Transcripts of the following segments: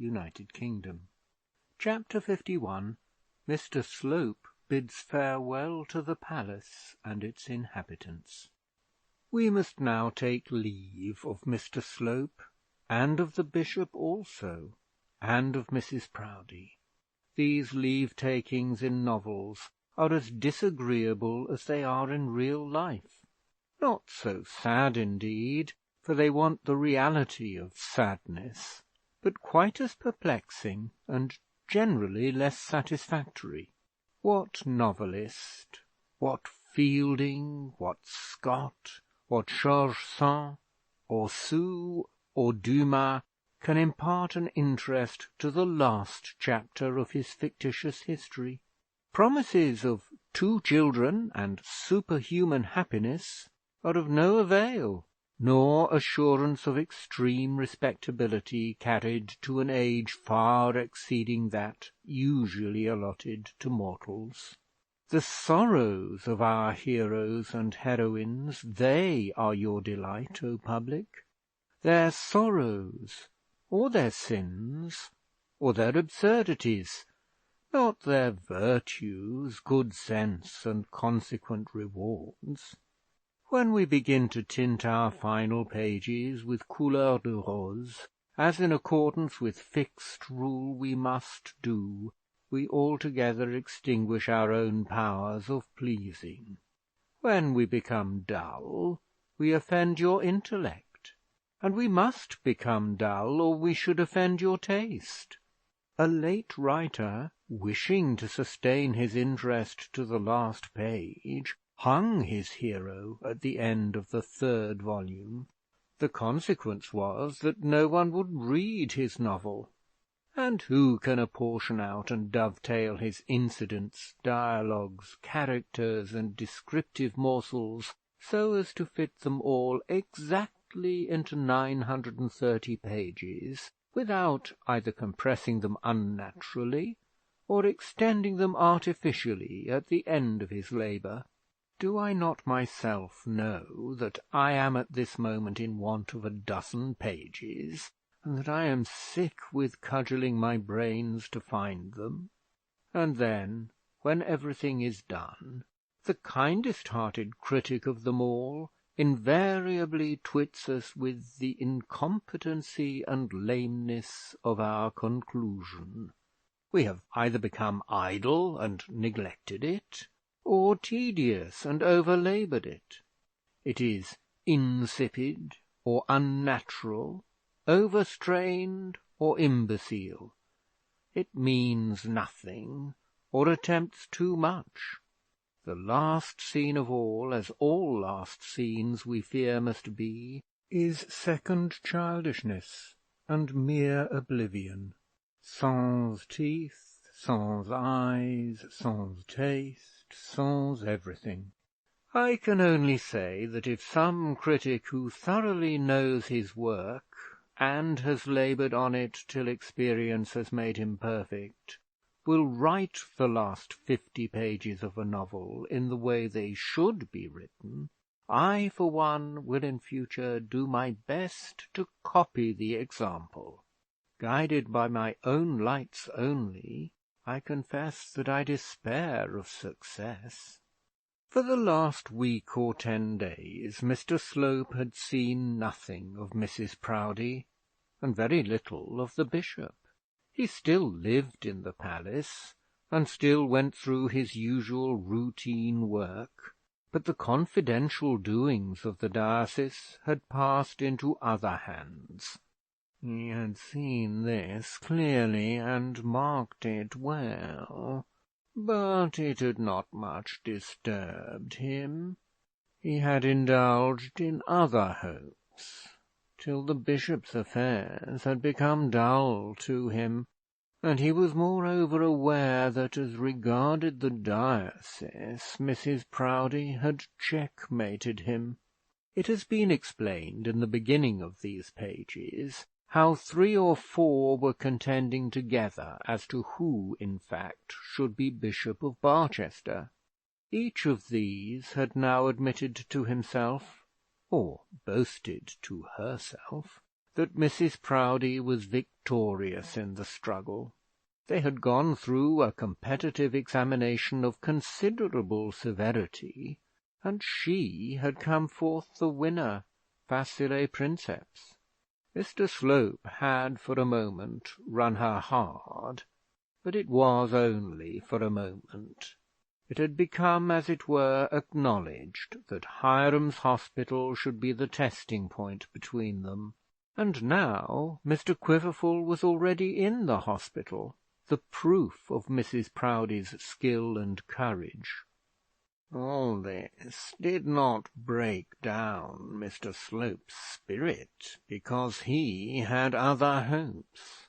United Kingdom. Chapter 51. Mr. Slope bids farewell to the palace and its inhabitants. We must now take leave of Mr. Slope, and of the bishop also, and of Mrs. Proudie. These leave-takings in novels are as disagreeable as they are in real life. Not so sad indeed, for they want the reality of sadness, but quite as perplexing and generally less satisfactory. What novelist, what Fielding, what Scott, what George Sand, or Sue, or Dumas can impart an interest to the last chapter of his fictitious history? Promises of 2 children and superhuman happiness are of no avail, nor assurance of extreme respectability carried to an age far exceeding that usually allotted to mortals. The sorrows of our heroes and heroines, they are your delight, O public. Their sorrows, or their sins, or their absurdities, not their virtues, good sense, and consequent rewards. When we begin to tint our final pages with couleur de rose, as in accordance with fixed rule we must do, we altogether extinguish our own powers of pleasing. When we become dull, we offend your intellect, and we must become dull, or we should offend your taste. A late writer, wishing to sustain his interest to the last page, hung his hero at the end of the 3rd volume. The consequence was that no one would read his novel. And who can apportion out and dovetail his incidents, dialogues, characters, and descriptive morsels so as to fit them all exactly into 930 pages, without either compressing them unnaturally or extending them artificially at the end of his labour? Do I not myself know that I am at this moment in want of a dozen pages, and that I am sick with cudgelling my brains to find them? And then, when everything is done, the kindest-hearted critic of them all invariably twits us with the incompetency and lameness of our conclusion. We have either become idle and neglected it, or tedious and overlaboured it. It is insipid or unnatural, overstrained or imbecile. It means nothing, or attempts too much. The last scene of all, as all last scenes we fear must be, is second childishness and mere oblivion. Sans teeth, sans eyes, sans taste, sans everything. I can only say that if some critic who thoroughly knows his work, and has laboured on it till experience has made him perfect, will write the last 50 pages of a novel in the way they should be written, I, for one, will in future do my best to copy the example. Guided by my own lights only, I confess that I despair of success. For the last week or 10 days, Mr. Slope had seen nothing of Mrs. Proudie, and very little of the bishop. He still lived in the palace, and still went through his usual routine work, but the confidential doings of the diocese had passed into other hands. He had seen this clearly and marked it well, but it had not much disturbed him. He had indulged in other hopes, till the bishop's affairs had become dull to him, and he was moreover aware that, as regarded the diocese, Mrs. Proudie had checkmated him. It has been explained in the beginning of these pages how 3 or 4 were contending together as to who, in fact, should be Bishop of Barchester. Each of these had now admitted to himself, or boasted to herself, that Mrs Proudie was victorious in the struggle. They had gone through a competitive examination of considerable severity, and she had come forth the winner, facile princeps. Mr Slope had for a moment run her hard, but it was only for a moment. It had become, as it were, acknowledged that Hiram's Hospital should be the testing point between them, and now Mr Quiverful was already in the hospital, the proof of Mrs Proudie's skill and courage. All this did not break down Mr Slope's spirit, because he had other hopes.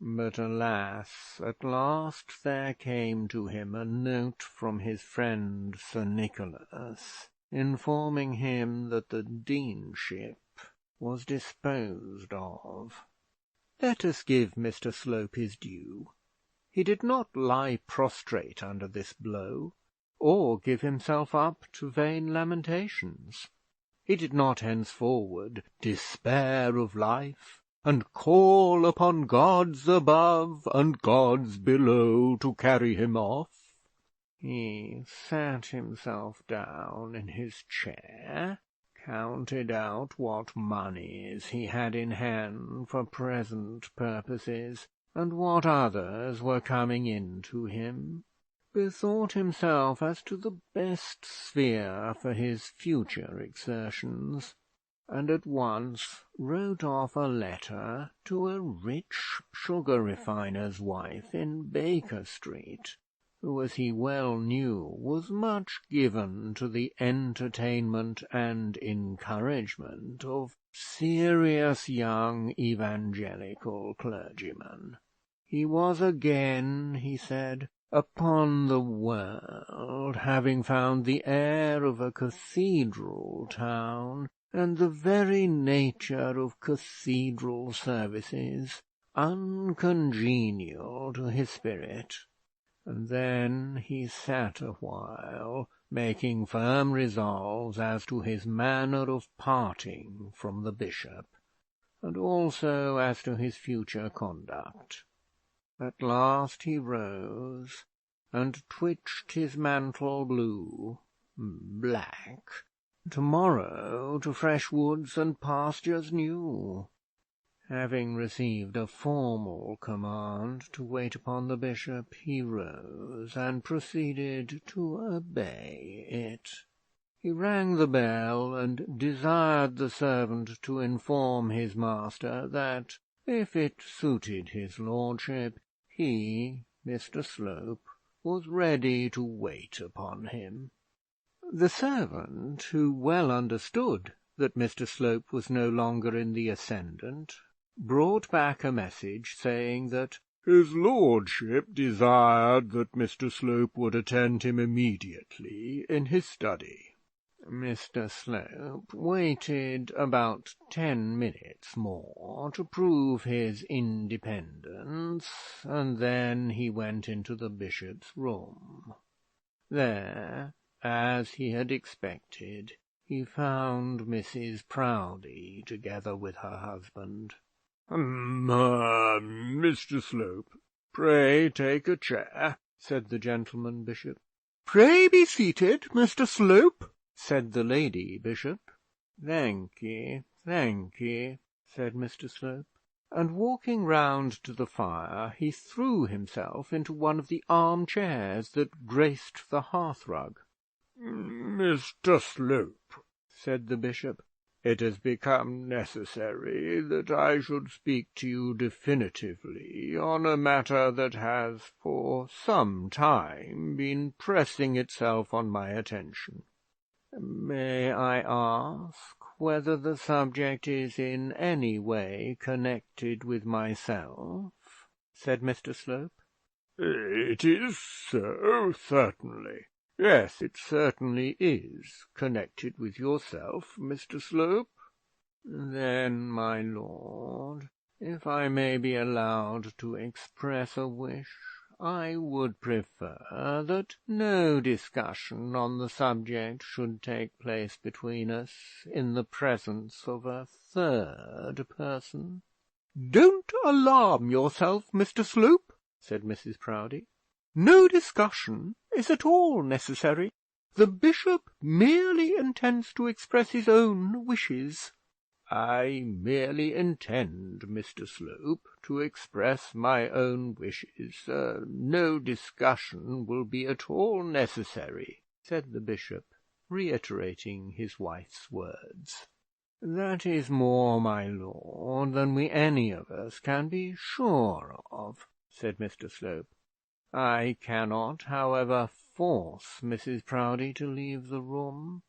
But alas, at last there came to him a note from his friend Sir Nicholas, informing him that the deanship was disposed of. Let us give Mr Slope his due. He did not lie prostrate under this blow, or give himself up to vain lamentations. He did not henceforward despair of life, and call upon gods above and gods below to carry him off. He sat himself down in his chair, counted out what moneys he had in hand for present purposes, and what others were coming in to him, bethought himself as to the best sphere for his future exertions, and at once wrote off a letter to a rich sugar refiner's wife in Baker Street, who, as he well knew, was much given to the entertainment and encouragement of serious young evangelical clergymen. He was again, he said, upon the world, having found the air of a cathedral town, and the very nature of cathedral services uncongenial to his spirit. And then he sat a while, making firm resolves as to his manner of parting from the bishop, and also as to his future conduct. At last he rose, and twitched his mantle black, tomorrow to fresh woods and pastures new. Having received a formal command to wait upon the bishop, he rose and proceeded to obey it. He rang the bell and desired the servant to inform his master that, if it suited his lordship, he, Mr Slope, was ready to wait upon him. The servant, who well understood that Mr Slope was no longer in the ascendant, brought back a message saying that his lordship desired that Mr Slope would attend him immediately in his study. Mr Slope waited about 10 minutes more to prove his independence, and then he went into the bishop's room. There, as he had expected, he found Mrs Proudie together with her husband. Mr Slope, pray take a chair," said the gentleman bishop. "Pray be seated, Mr Slope," said the lady bishop. Thank ye, said Mr Slope, and walking round to the fire, he threw himself into one of the arm-chairs that graced the hearthrug. "Mr Slope," said the bishop, "it has become necessary that I should speak to you definitively on a matter that has for some time been pressing itself on my attention. May I ask whether the subject is in any way connected with myself?" said Mr Slope. "It is so, certainly. Yes, it certainly is connected with yourself, Mr Slope." "Then, my lord, if I may be allowed to express a wish, I would prefer that no discussion on the subject should take place between us in the presence of a third person." "Don't alarm yourself, Mr Slope," said Mrs Proudie. "No discussion is at all necessary. The bishop merely intends to express his own wishes." "I merely intend, Mr Slope, to express my own wishes. No discussion will be at all necessary," said the bishop, reiterating his wife's words. "That is more, my lord, than we any of us can be sure of," said Mr Slope. "I cannot, however, force Mrs Proudie to leave the room,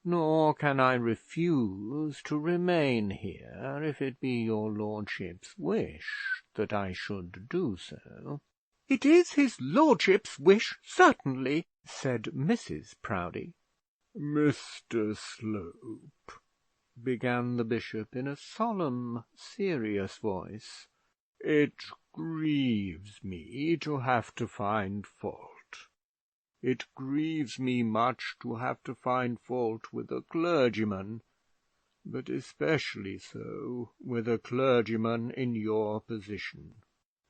nor can I refuse to remain here if it be your lordship's wish that I should do so." "It is his lordship's wish, certainly," said Mrs Proudie. "Mr Slope," began the bishop in a solemn, serious voice, "it grieves me to have to find fault. It grieves me much to have to find fault with a clergyman, but especially so with a clergyman in your position."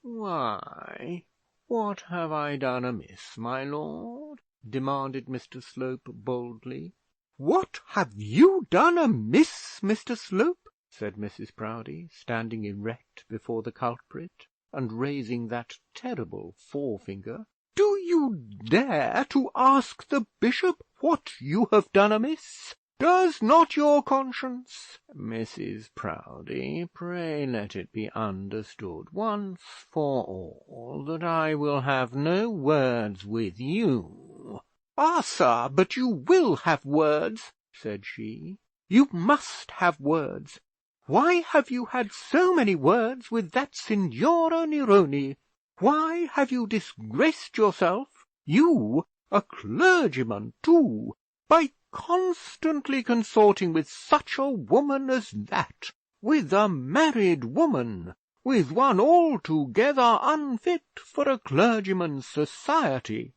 "Why, what have I done amiss, my lord?" demanded Mr Slope boldly. "What have you done amiss, Mr Slope?" said Mrs Proudie, standing erect before the culprit, and raising that terrible forefinger. "Do you dare to ask the bishop what you have done amiss? Does not your conscience—" "Mrs Proudie, pray let it be understood once for all that I will have no words with you." "Ah, sir, but you will have words," said she. "You must have words. Why have you had so many words with that Signora Neroni? Why have you disgraced yourself, you, a clergyman too, by constantly consorting with such a woman as that, with a married woman, with one altogether unfit for a clergyman's society?"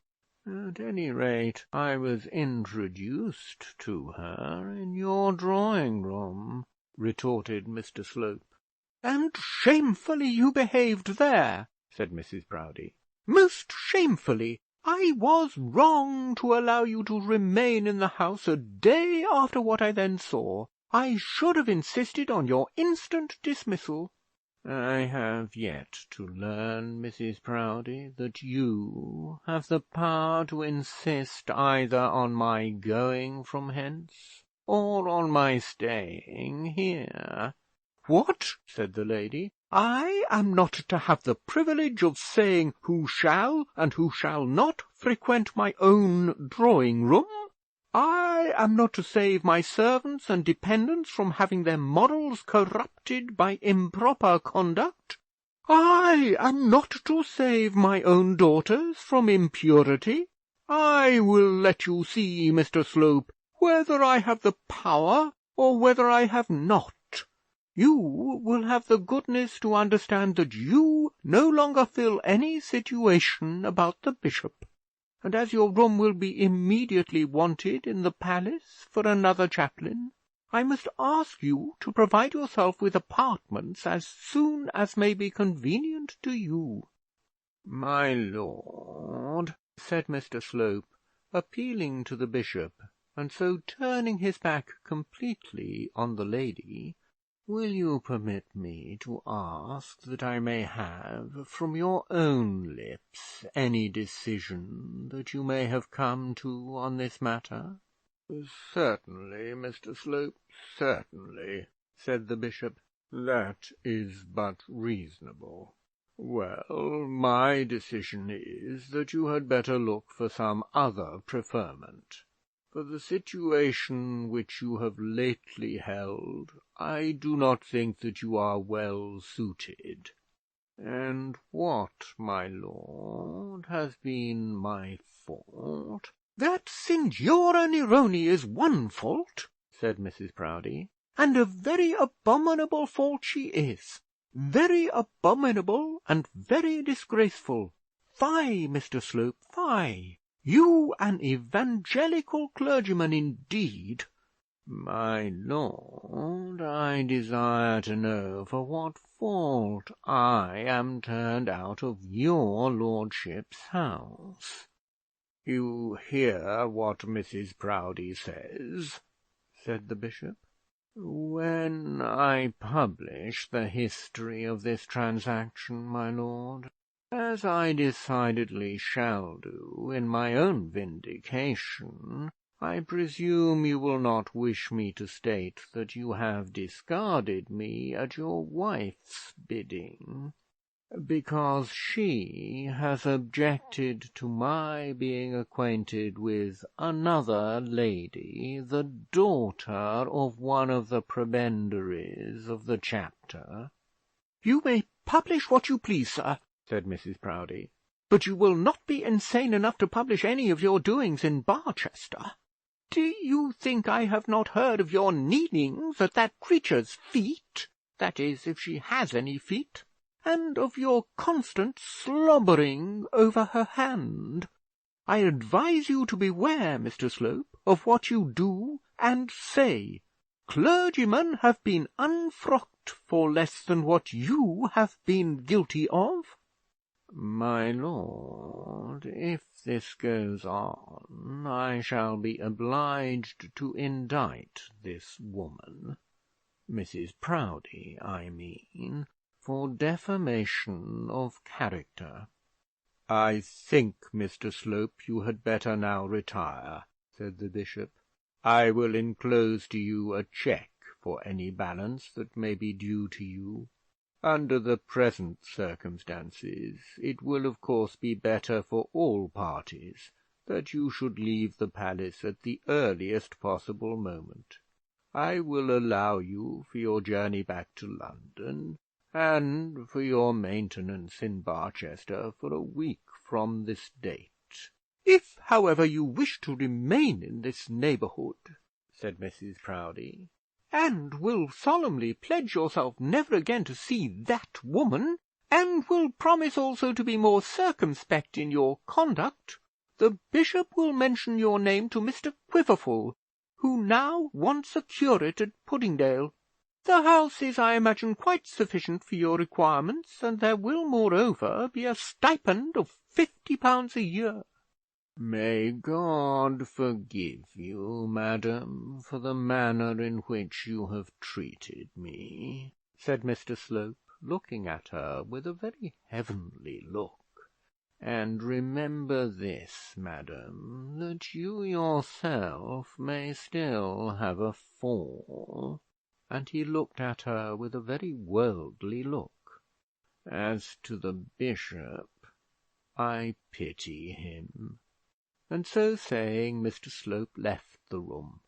"At any rate, I was introduced to her in your drawing room," retorted Mr Slope. "And shamefully you behaved there," said Mrs Proudie. "Most shamefully. I was wrong to allow you to remain in the house a day after what I then saw. I should have insisted on your instant dismissal." "I have yet to learn, Mrs Proudie, that you have the power to insist either on my going from hence or on my staying here." "What!" said the lady. "I am not to have the privilege of saying who shall and who shall not frequent my own drawing room? I am not to save my servants and dependents from having their morals corrupted by improper conduct? I am not to save my own daughters from impurity? I will let you see, Mr Slope, whether I have the power or whether I have not. You will have the goodness to understand that you no longer fill any situation about the bishop, and as your room will be immediately wanted in the palace for another chaplain, I must ask you to provide yourself with apartments as soon as may be convenient to you." "My lord," said Mr Slope, appealing to the bishop, and so turning his back completely on the lady, "will you permit me to ask that I may have from your own lips any decision that you may have come to on this matter?" "Certainly, Mr Slope, certainly," said the bishop. "That is but reasonable. Well, my decision is that you had better look for some other preferment. For the situation which you have lately held, I do not think that you are well suited." "And what, my lord, has been my fault?" "That Signora Neroni is one fault," said Mrs Proudie, "and a very abominable fault she is. Very abominable and very disgraceful. Fie, Mr Slope, fie! You an evangelical clergyman indeed! My lord, I desire to know for what fault I am turned out of your lordship's house. You hear what Mrs Proudie says, said the bishop. When I publish the history of this transaction, my lord, as I decidedly shall do in my own vindication, I presume you will not wish me to state that you have discarded me at your wife's bidding, because she has objected to my being acquainted with another lady, the daughter of one of the prebendaries of the chapter. You may publish what you please, sir, said Mrs Proudie, but you will not be insane enough to publish any of your doings in Barchester. Do you think I have not heard of your kneelings at that creature's feet, that is, if she has any feet, and of your constant slobbering over her hand? I advise you to beware, Mr Slope, of what you do and say. Clergymen have been unfrocked for less than what you have been guilty of. My lord, if this goes on, I shall be obliged to indict this woman, Mrs Proudie, I mean, for defamation of character. I think, Mr Slope, you had better now retire, said the bishop. I will enclose to you a cheque for any balance that may be due to you. Under the present circumstances, it will of course be better for all parties that you should leave the palace at the earliest possible moment. I will allow you for your journey back to London, and for your maintenance in Barchester for a week from this date. If, however, you wish to remain in this neighbourhood, said Mrs Proudie, and will solemnly pledge yourself never again to see that woman, and will promise also to be more circumspect in your conduct, the bishop will mention your name to Mr Quiverful, who now wants a curate at Puddingdale. The house is, I imagine, quite sufficient for your requirements, and there will, moreover, be a stipend of £50 a year. May God forgive you, madam, for the manner in which you have treated me, said Mr Slope, looking at her with a very heavenly look. And remember this, madam, that you yourself may still have a fall. And he looked at her with a very worldly look. As to the bishop, I pity him. And so saying, Mr Slope left the room.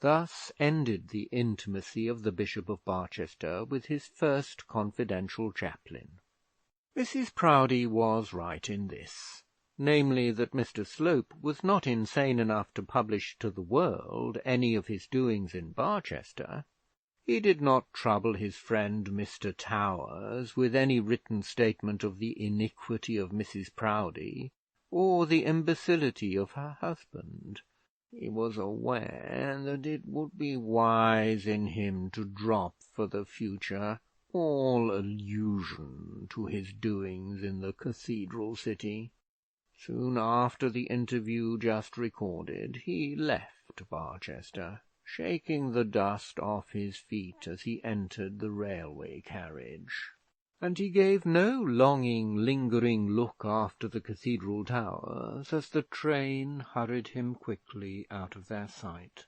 Thus ended the intimacy of the Bishop of Barchester with his first confidential chaplain. Mrs Proudie was right in this, namely, that Mr Slope was not insane enough to publish to the world any of his doings in Barchester. He did not trouble his friend Mr Towers with any written statement of the iniquity of Mrs Proudie, or the imbecility of her husband. He was aware that it would be wise in him to drop for the future all allusion to his doings in the cathedral city. Soon after the interview just recorded, he left Barchester, shaking the dust off his feet as he entered the railway carriage. And he gave no longing, lingering look after the cathedral towers as the train hurried him quickly out of their sight.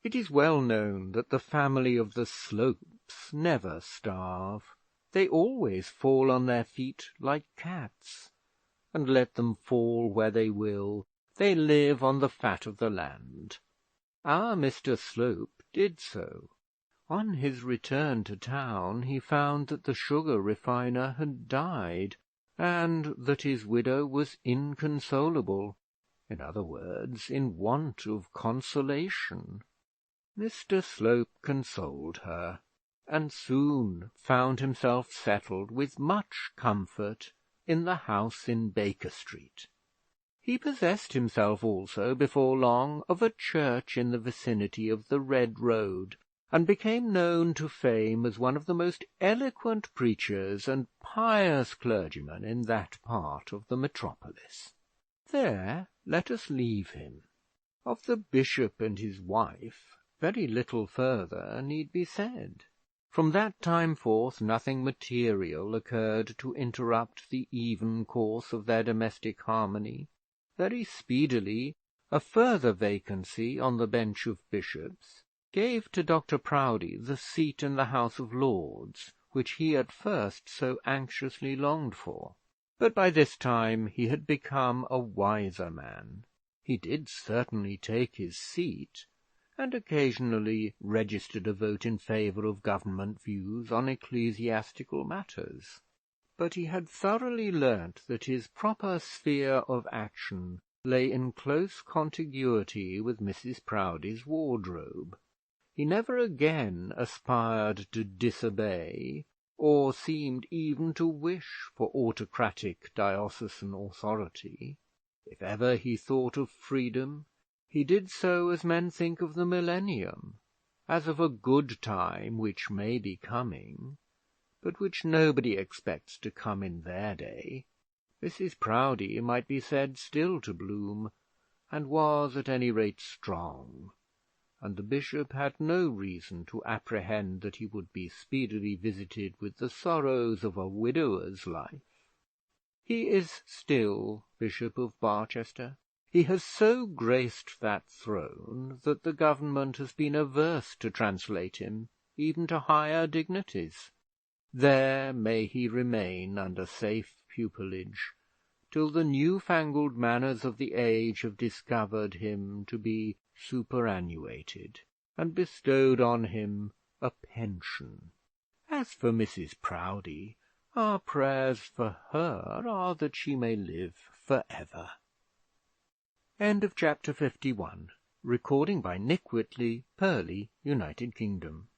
It is well known that the family of the Slopes never starve. They always fall on their feet like cats, and let them fall where they will, they live on the fat of the land. Our Mr Slope did so. On his return to town he found that the sugar refiner had died, and that his widow was inconsolable, in other words, in want of consolation. Mr Slope consoled her, and soon found himself settled with much comfort in the house in Baker Street. He possessed himself also, before long, of a church in the vicinity of the Red Road, and became known to fame as one of the most eloquent preachers and pious clergymen in that part of the metropolis. There let us leave him. Of the bishop and his wife very little further need be said. From that time forth nothing material occurred to interrupt the even course of their domestic harmony. Very speedily a further vacancy on the bench of bishops gave to Dr Proudie the seat in the House of Lords which he at first so anxiously longed for. But by this time he had become a wiser man. He did certainly take his seat, and occasionally registered a vote in favour of government views on ecclesiastical matters. But he had thoroughly learnt that his proper sphere of action lay in close contiguity with Mrs Proudie's wardrobe. He never again aspired to disobey, or seemed even to wish for autocratic diocesan authority. If ever he thought of freedom, he did so as men think of the millennium, as of a good time which may be coming, but which nobody expects to come in their day. Mrs Proudie might be said still to bloom, and was at any rate strong, and the bishop had no reason to apprehend that he would be speedily visited with the sorrows of a widower's life. He is still Bishop of Barchester. He has so graced that throne that the government has been averse to translate him even to higher dignities. There may he remain under safe pupilage till the new-fangled manners of the age have discovered him to be superannuated, and bestowed on him a pension. As for Mrs Proudie, our prayers for her are that she may live for ever. End of chapter 51. Recording by Nick Whitley, Purley, United Kingdom.